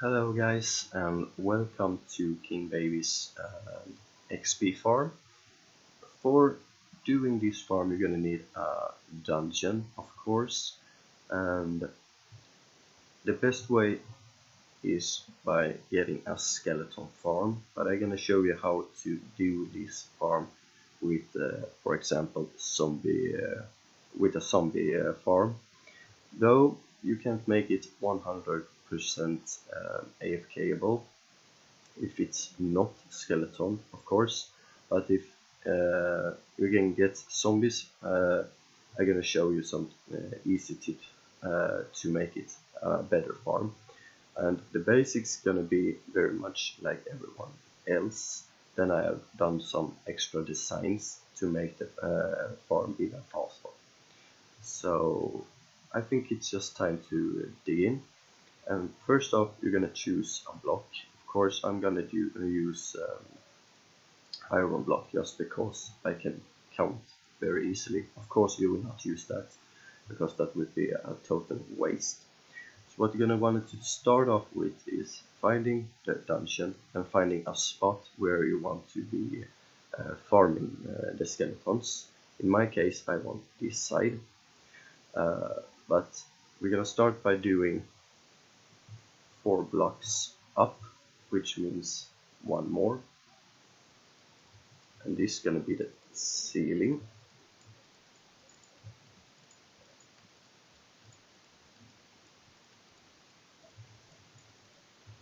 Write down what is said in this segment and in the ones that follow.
Hello guys and welcome to King Baby's XP farm. For doing this farm you're gonna need a dungeon, of course, and the best way is by getting a skeleton farm, but I'm gonna show you how to do this farm with for example with a zombie farm, though you can't make it 100% AFKable if it's not skeleton, of course. But if you can get zombies, I'm gonna show you some easy tips to make it a better farm. And the basics gonna be very much like everyone else. Then I have done some extra designs to make the farm even faster. So I think it's just time to dig in. And first off, you're gonna choose a block. Of course, I'm gonna use iron block just because I can count very easily. Of course, you will not use that because that would be a total waste. So what you're gonna want to start off with is finding the dungeon and finding a spot where you want to be farming the skeletons. In my case, I want this side, but we're gonna start by doing 4 blocks up, which means one more, and this is gonna be the ceiling.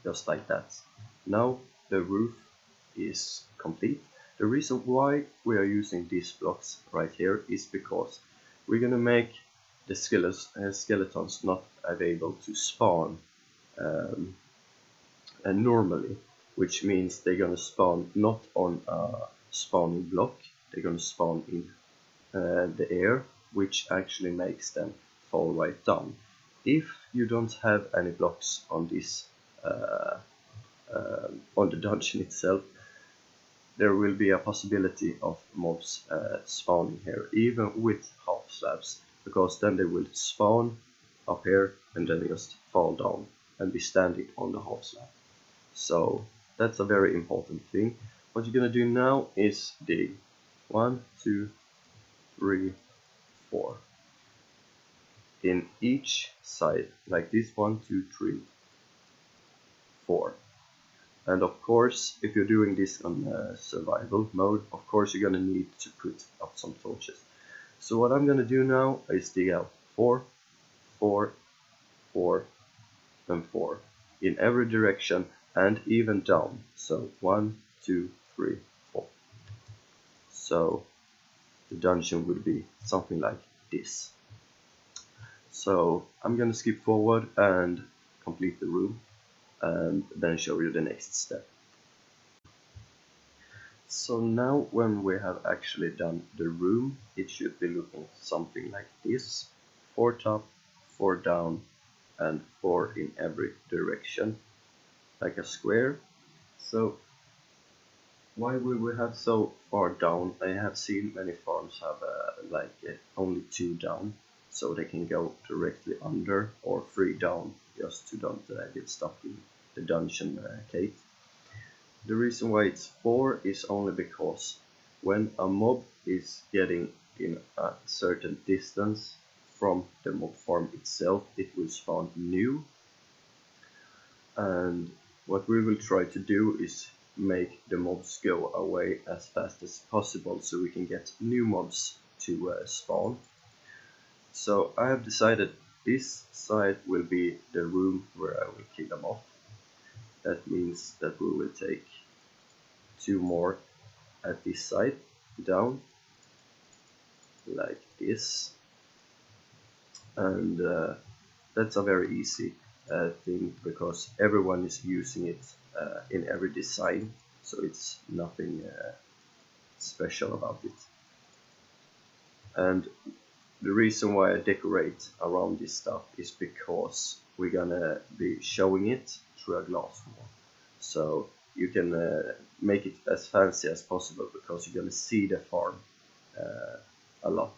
Just like that. Now the roof is complete. The reason why we are using these blocks right here is because we're gonna make the skeletons not able to spawn and normally, which means they're gonna spawn not on a spawning block, they're gonna spawn in the air, which actually makes them fall right down. If you don't have any blocks on this on the dungeon itself, there will be a possibility of mobs spawning here, even with half slabs, because then they will spawn up here and then just fall down and be standing on the half slab. So that's a very important thing. What you're gonna do now is dig 1, 2, 3, 4 in each side, like this. 1, 2, 3, 4. And of course, if you're doing this on survival mode, of course you're gonna need to put up some torches. So what I'm gonna do now is dig out 4, 4, 4, and 4 in every direction and even down. So 1, 2, 3, 4. So the dungeon would be something like this. So I'm gonna skip forward and complete the room and then show you the next step. So now when we have actually done the room, it should be looking something like this: 4 top, 4 down, and 4 in every direction, like a square. So why will we have so far down? I have seen many farms have only 2 down, so they can go directly under, or 3 down, just to don't get stuck in the dungeon cave. The reason why it's 4 is only because when a mob is getting in a certain distance from the mob farm itself, it will spawn new. And what we will try to do is make the mobs go away as fast as possible so we can get new mobs to spawn. So I have decided this side will be the room where I will kill them off. That means that we will take 2 more at this side down, like this, and that's a very easy thing because everyone is using it in every design, so it's nothing special about it. And the reason why I decorate around this stuff is because we're gonna be showing it through a glass wall, so you can make it as fancy as possible because you're gonna see the farm a lot.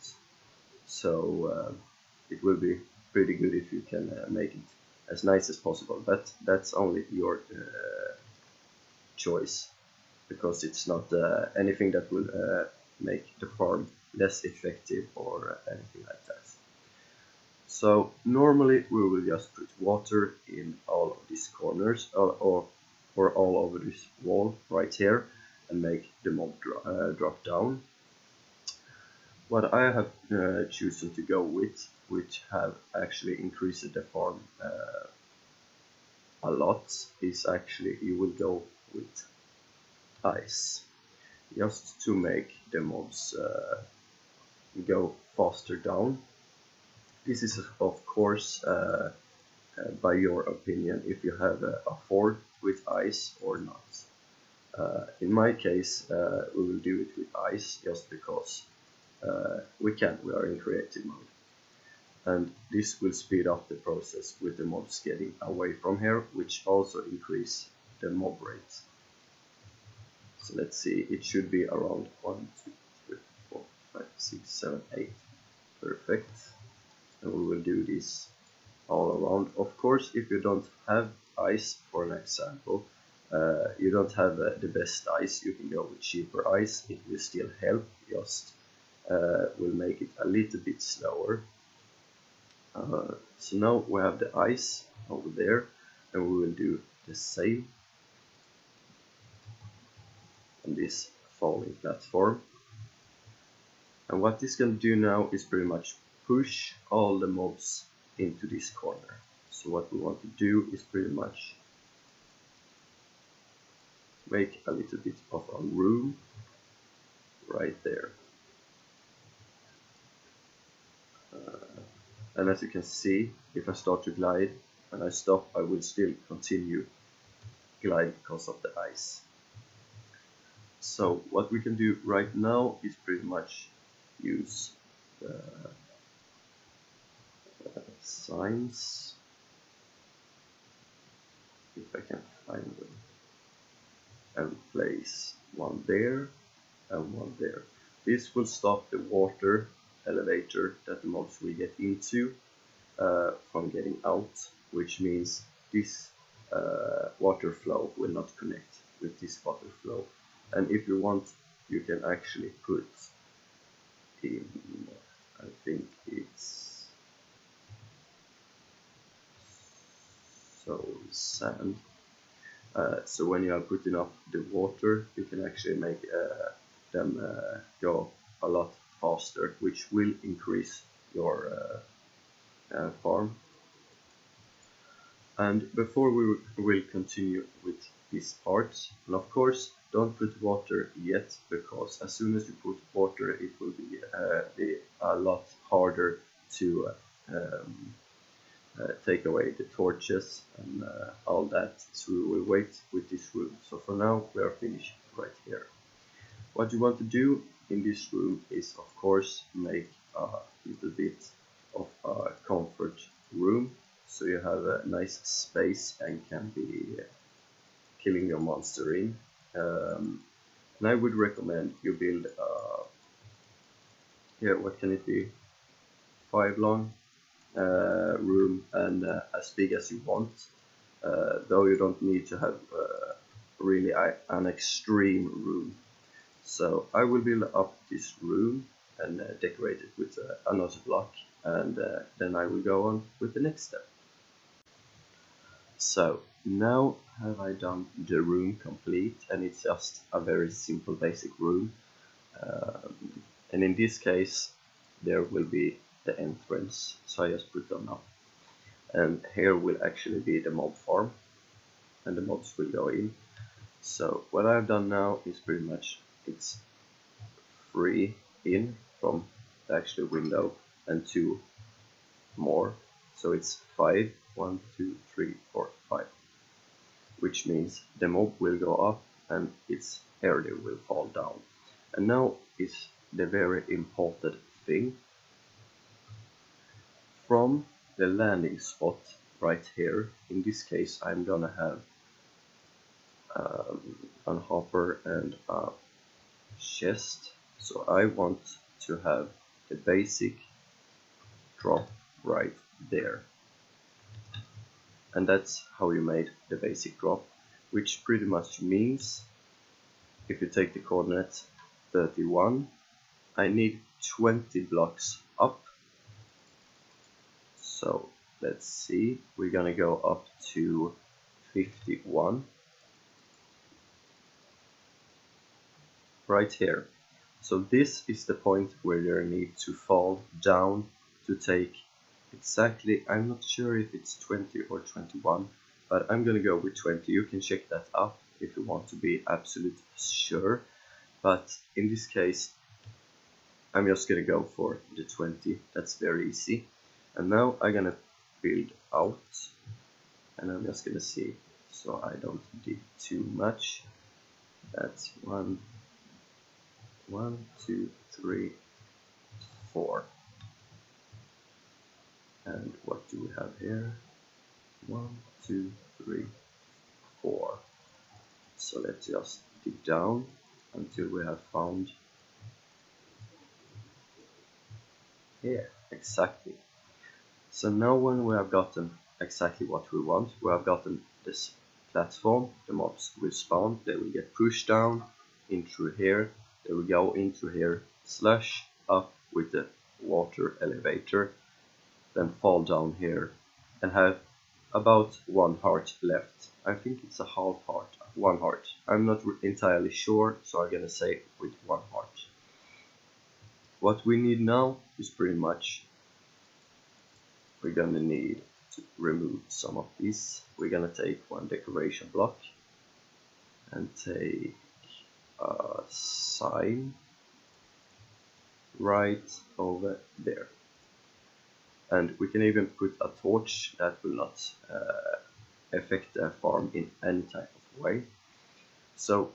So it will be pretty good if you can make it as nice as possible, but that's only your choice, because it's not anything that will make the farm less effective or anything like that. So normally we will just put water in all of these corners or all over this wall right here and make the mob drop down. What I have chosen to go with, which have actually increased the farm a lot, is actually you will go with ice, just to make the mobs go faster down. This is of course by your opinion, if you have a fort with ice or not. In my case, we will do it with ice just because we are in creative mode. And this will speed up the process with the mobs getting away from here, which also increase the mob rate. So let's see, it should be around 1, 2, 3, 4, 5, 6, 7, 8. Perfect. And we will do this all around. Of course, if you don't have ice, for an example, you don't have the best ice, you can go with cheaper ice. It will still help, just will make it a little bit slower. So now we have the ice over there, and we will do the same on this falling platform. And what this can do now is pretty much push all the mobs into this corner. So what we want to do is pretty much make a little bit of a room right there. And as you can see, if I start to glide and I stop, I will still continue glide because of the ice. So what we can do right now is pretty much use the signs, if I can find them, and place one there and one there. This will stop the water elevator that the mobs will get into from getting out, which means this water flow will not connect with this water flow. And if you want, you can actually put in, I think it's sand. So when you are putting up the water, you can actually make them go a lot faster, which will increase your farm. And before we will continue with this part, and of course don't put water yet, because as soon as you put water it will be a lot harder to take away the torches and all that, so we will wait with this room. So for now we are finished right here. What you want to do in this room is of course make a little bit of a comfort room, so you have a nice space and can be killing your monster in. And I would recommend you build what can it be, 5 long room, and as big as you want, though you don't need to have really an extreme room. So I will build up this room and decorate it with another block, and then I will go on with the next step. So now have I done the room complete, and it's just a very simple basic room, and in this case there will be the entrance, so I just put them up, and here will actually be the mob farm and the mobs will go in. So what I've done now is pretty much it's 3 in from the actual window and 2 more, so it's 5, 1, 2, 3, 4, 5, which means the mob will go up and its area will fall down. And now is the very important thing. From the landing spot right here, in this case I'm gonna have a hopper and a chest, so I want to have the basic drop right there. And that's how you made the basic drop, which pretty much means if you take the coordinate 31, I need 20 blocks up. So let's see, we're gonna go up to 51 right here. So this is the point where you need to fall down to take exactly, I'm not sure if it's 20 or 21, but I'm gonna go with 20. You can check that up if you want to be absolutely sure, but in this case I'm just gonna go for the 20. That's very easy. And now I'm gonna build out, and I'm just gonna see so I don't dig too much. That's 1, 2, 3, 4. And what do we have here? 1, 2, 3, 4. So let's just dig down until we have found here exactly. So now when we have gotten exactly what we want, we have gotten this platform, the mobs will spawn, they will get pushed down in through here, they will go into here, slash up with the water elevator, then fall down here and have about 1 heart left. I think it's a half heart, 1 heart. I'm not entirely sure, so I'm gonna say with 1 heart. What we need now is pretty much, we're gonna need to remove some of these. We're gonna take 1 decoration block and take a sign right over there. And we can even put a torch that will not affect the farm in any type of way. So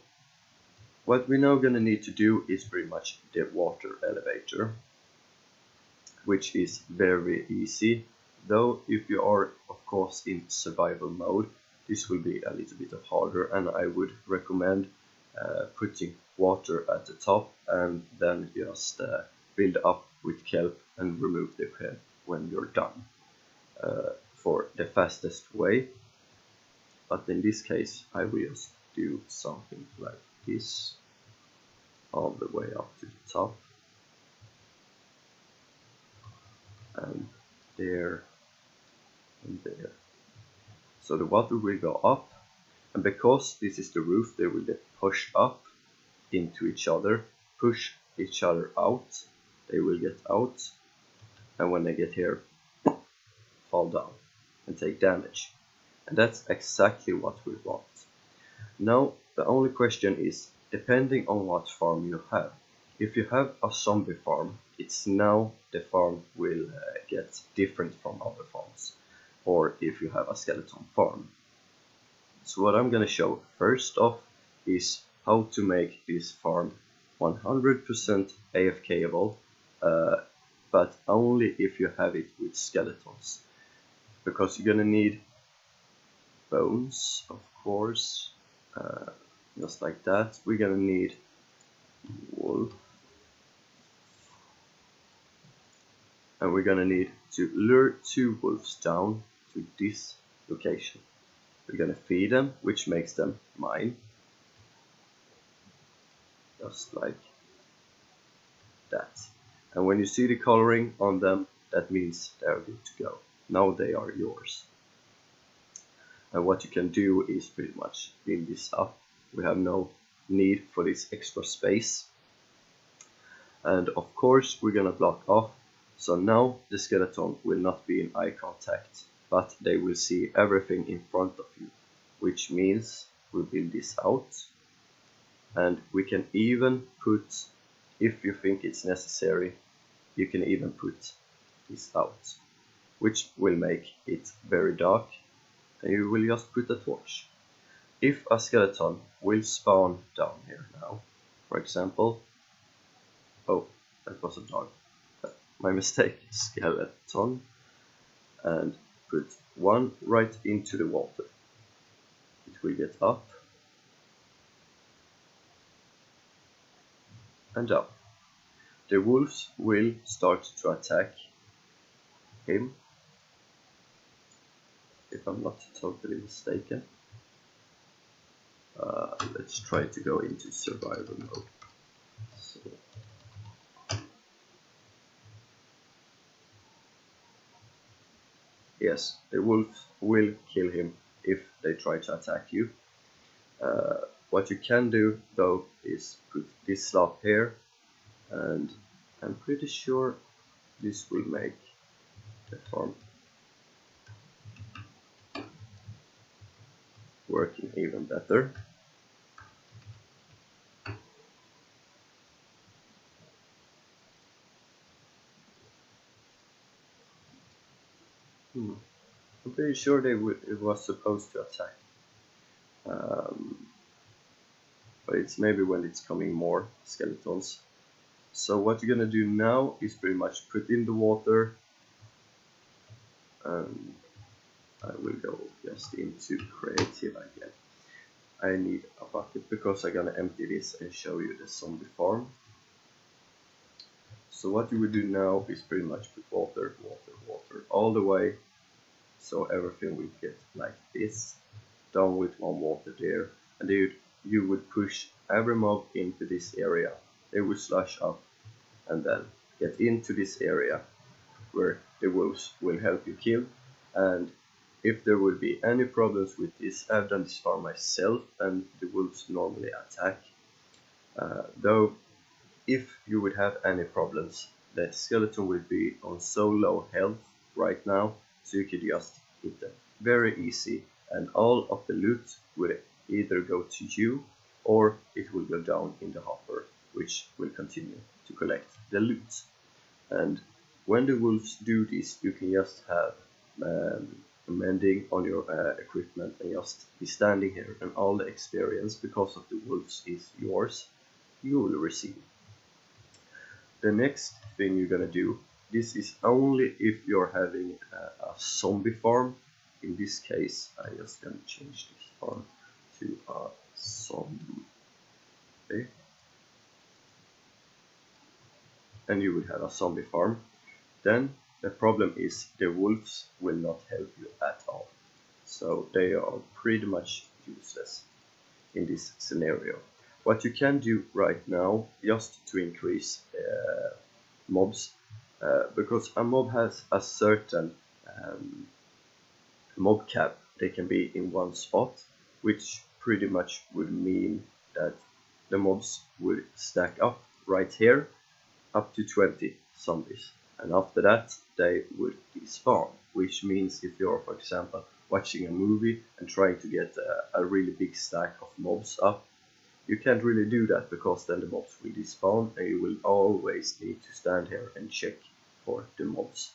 what we're now gonna need to do is pretty much the water elevator, which is very easy. Though if you are of course in survival mode, this will be a little bit harder, and I would recommend putting water at the top and then just build up with kelp and remove the kelp when you're done for the fastest way. But in this case I will just do something like this all the way up to the top, and there and there. So the water will go up, and because this is the roof, they will get pushed up into each other, push each other out, they will get out, and when they get here, fall down and take damage. And that's exactly what we want. Now the only question is, depending on what farm you have. If you have a zombie farm, it's now the farm will get different from other farms, or if you have a skeleton farm. So what I'm gonna show first off is how to make this farm 100% AFKable, but only if you have it with skeletons, because you're gonna need bones, of course, just like that. We're gonna need wool, and we're gonna need to lure 2 wolves down to this location. We're gonna feed them, which makes them mine, just like that. And when you see the coloring on them, that means they're good to go. Now they are yours. And what you can do is pretty much build this up. We have no need for this extra space. And of course we're gonna block off, so now the skeleton will not be in eye contact, but they will see everything in front of you, which means we build this out, and we can even put, if you think it's necessary, you can even put this out, which will make it very dark, and you will just put a torch. If a skeleton will spawn down here now, for example, oh, that was a dog, my mistake, skeleton, and put 1 right into the water, it will get up and up. The wolves will start to attack him, if I'm not totally mistaken. Let's try to go into survival mode. So, yes, the wolves will kill him if they try to attack you. What you can do though is put this slot here, and I'm pretty sure this will make the farm working even better. I'm pretty sure it was supposed to attack, um, but it's maybe when it's coming more skeletons. So what you're gonna do now is pretty much put in the water, and I will go just into creative again. I need a bucket because I'm gonna empty this and show you the zombie farm. So what you would do now is pretty much put water, water, water all the way, so everything will get like this, down with one water there, and you would push every mob into this area. They would slush up and then get into this area where the wolves will help you kill. And if there would be any problems with this, I've done this farm myself and the wolves normally attack. Though if you would have any problems, the skeleton would be on so low health right now, so you could just hit them very easy, and all of the loot would either go to you or it will go down in the hopper, which will continue to collect the loot. And when the wolves do this, you can just have mending on your equipment and just be standing here, and all the experience because of the wolves is yours, you will receive. The next thing you're gonna do, this is only if you're having a zombie farm. In this case, I'm just gonna change this farm to a zombie. Okay. And you will have a zombie farm. Then the problem is the wolves will not help you at all. So they are pretty much useless in this scenario. What you can do right now, just to increase mobs, because a mob has a certain mob cap, they can be in one spot, which pretty much would mean that the mobs would stack up right here, up to 20 zombies, and after that they would despawn, which means if you're, for example, watching a movie and trying to get a really big stack of mobs up, you can't really do that because then the mobs will despawn and you will always need to stand here and check for the mobs,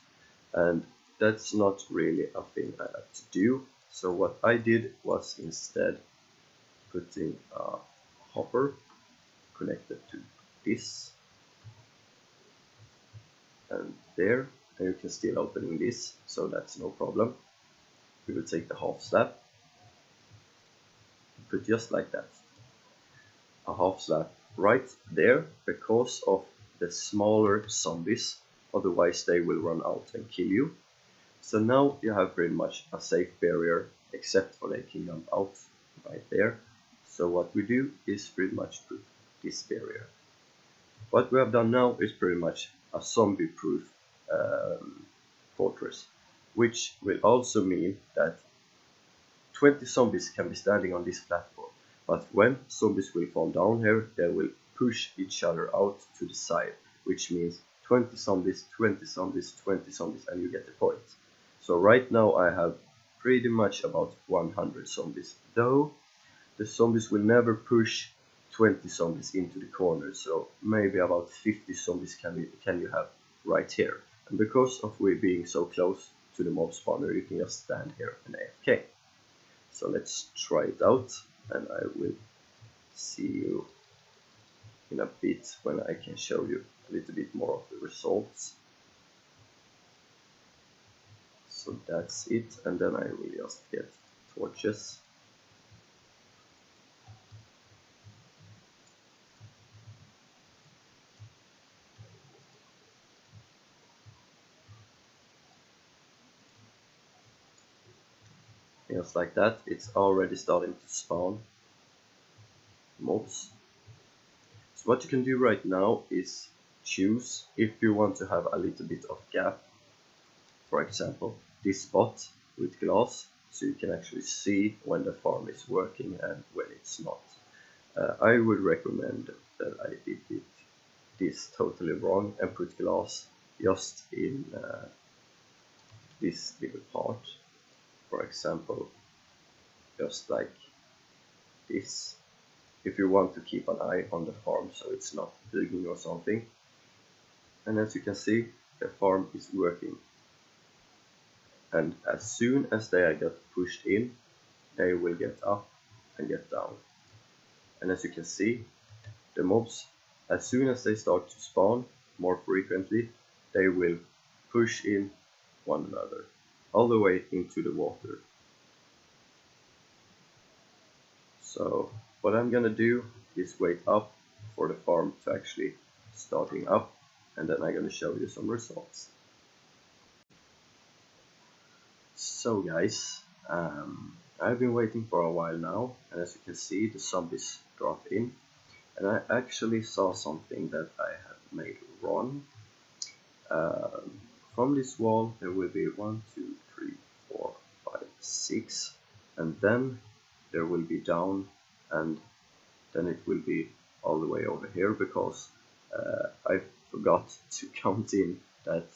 and that's not really a thing I like to do. So what I did was instead putting a hopper connected to this and there, and you can still opening this, so that's no problem. We will take the half slab, put just like that, a half slab right there because of the smaller zombies, otherwise they will run out and kill you. So now you have pretty much a safe barrier, except for they can jump out right there. So what we do is pretty much put this barrier. What we have done now is pretty much a zombie-proof fortress, which will also mean that 20 zombies can be standing on this platform, but when zombies will fall down here, they will push each other out to the side, which means 20 zombies, 20 zombies, 20 zombies, and you get the point. So right now I have pretty much about 100 zombies, though the zombies will never push 20 zombies into the corner, so maybe about 50 zombies can you have right here. And because of we being so close to the mob spawner, you can just stand here and AFK. So let's try it out, and I will see you in a bit when I can show you a little bit more of the results. So that's it, and then I will just get torches. just like that. It's already starting to spawn mobs. So what you can do right now is choose if you want to have a little bit of gap. For example, this spot with glass, so you can actually see when the farm is working and when it's not. I would recommend that I did this totally wrong and put glass just in this little part. For example, just like this. If you want to keep an eye on the farm so it's not bugging or something. And as you can see, the farm is working. And as soon as they get pushed in, they will get up and get down. And as you can see, the mobs, as soon as they start to spawn more frequently, they will push in one another all the way into the water. So what I'm gonna do is wait up for the farm to actually starting up, and then I'm gonna show you some results. So guys, I've been waiting for a while now, and as you can see, the zombies drop in, and I actually saw something that I have made wrong. From this wall there will be 1, 2, 3, 4, 5, 6, and then there will be down, and then it will be all the way over here, because I forgot to count in that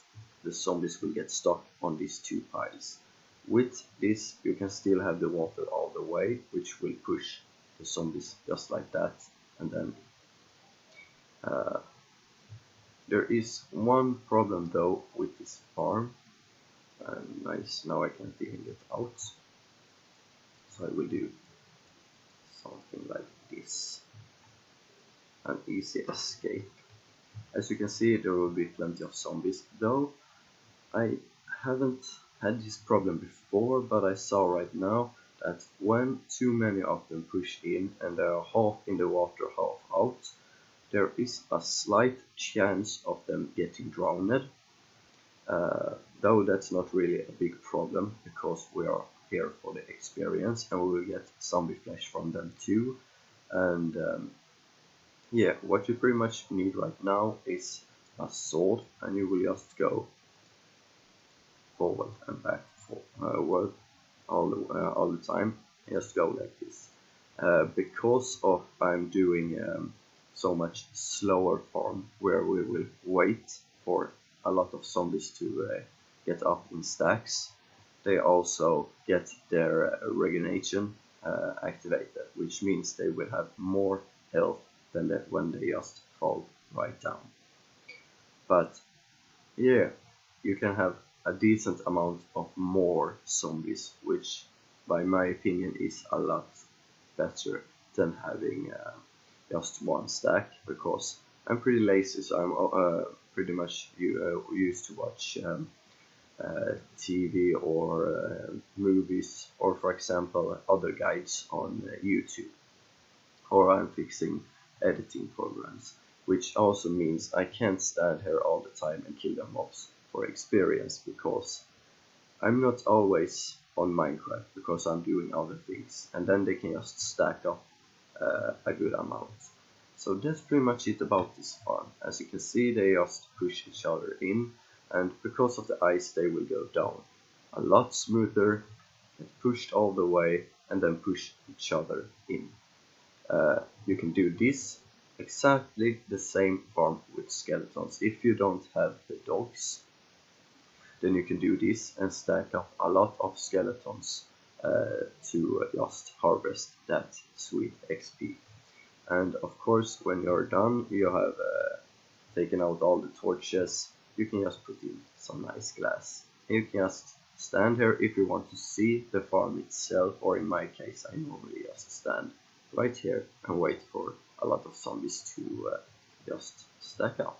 the zombies will get stuck on these two piles. With this you can still have the water all the way, which will push the zombies just like that. And then there is one problem though with this farm. Nice, now I can't even get out, so I will do something like this, an easy escape. As you can see, there will be plenty of zombies, though I haven't had this problem before, but I saw right now that when too many of them push in and they are half in the water, half out, there is a slight chance of them getting drowned. Though that's not really a big problem, because we are here for the experience and we will get zombie flesh from them too. And yeah, what you pretty much need right now is a sword, and you will just go forward and back forward all the time. Just go like this. Because of I'm doing so much slower farm, where we will wait for a lot of zombies to get up in stacks. They also get their regeneration activated, which means they will have more health than that when they just fall right down. But yeah, you can have a decent amount of more zombies, which by my opinion is a lot better than having just one stack, because I'm pretty lazy, so I'm pretty much used to watch TV or movies, or for example other guides on YouTube, or I'm fixing editing programs, which also means I can't stand here all the time and kill the mobs for experience, because I'm not always on Minecraft, because I'm doing other things, and then they can just stack up a good amount. So that's pretty much it about this farm. As you can see, they just push each other in, and because of the ice they will go down a lot smoother, get pushed all the way, and then push each other in. You can do this exactly the same farm with skeletons. If you don't have the dogs, then you can do this and stack up a lot of skeletons to just harvest that sweet XP. And of course, when you're done, you have taken out all the torches, you can just put in some nice glass. And you can just stand here if you want to see the farm itself, or in my case I normally just stand right here and wait for a lot of zombies to just stack up.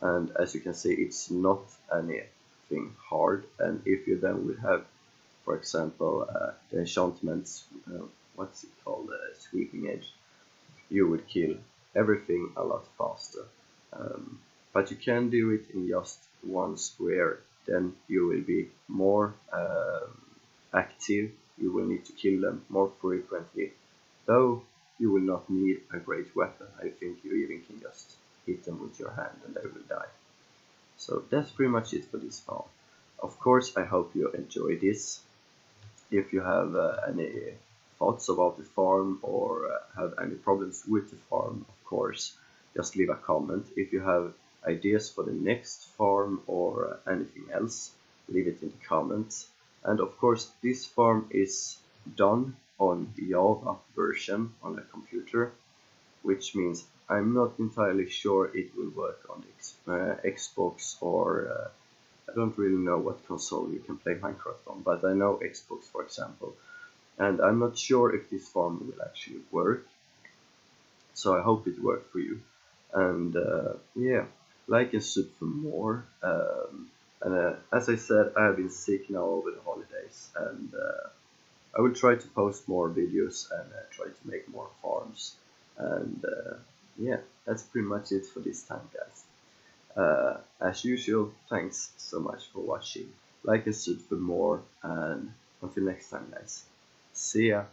And as you can see, it's not anything hard, and if you then would have, for example, the enchantments, what's it called, sweeping edge, you would kill everything a lot faster. But you can do it in just one square, then you will be more active you will need to kill them more frequently, though you will not need a great weapon. I think you even can just hit them with your hand and they will die. So that's pretty much it for this farm. Of course, I hope you enjoy this. If you have any thoughts about the farm or have any problems with the farm, of course, just leave a comment. If you have ideas for the next farm or anything else, leave it in the comments. And of course, this farm is done on Java version on a computer, which means I'm not entirely sure it will work on the Xbox or I don't really know what console you can play Minecraft on, but I know Xbox, for example. And I'm not sure if this farm will actually work, so I hope it worked for you. And yeah, like and sub for more. And as I said, I have been sick now over the holidays, and I will try to post more videos and try to make more farms. And yeah, that's pretty much it for this time, guys. As usual, thanks so much for watching. Like and sub for more, and until next time, guys. See ya!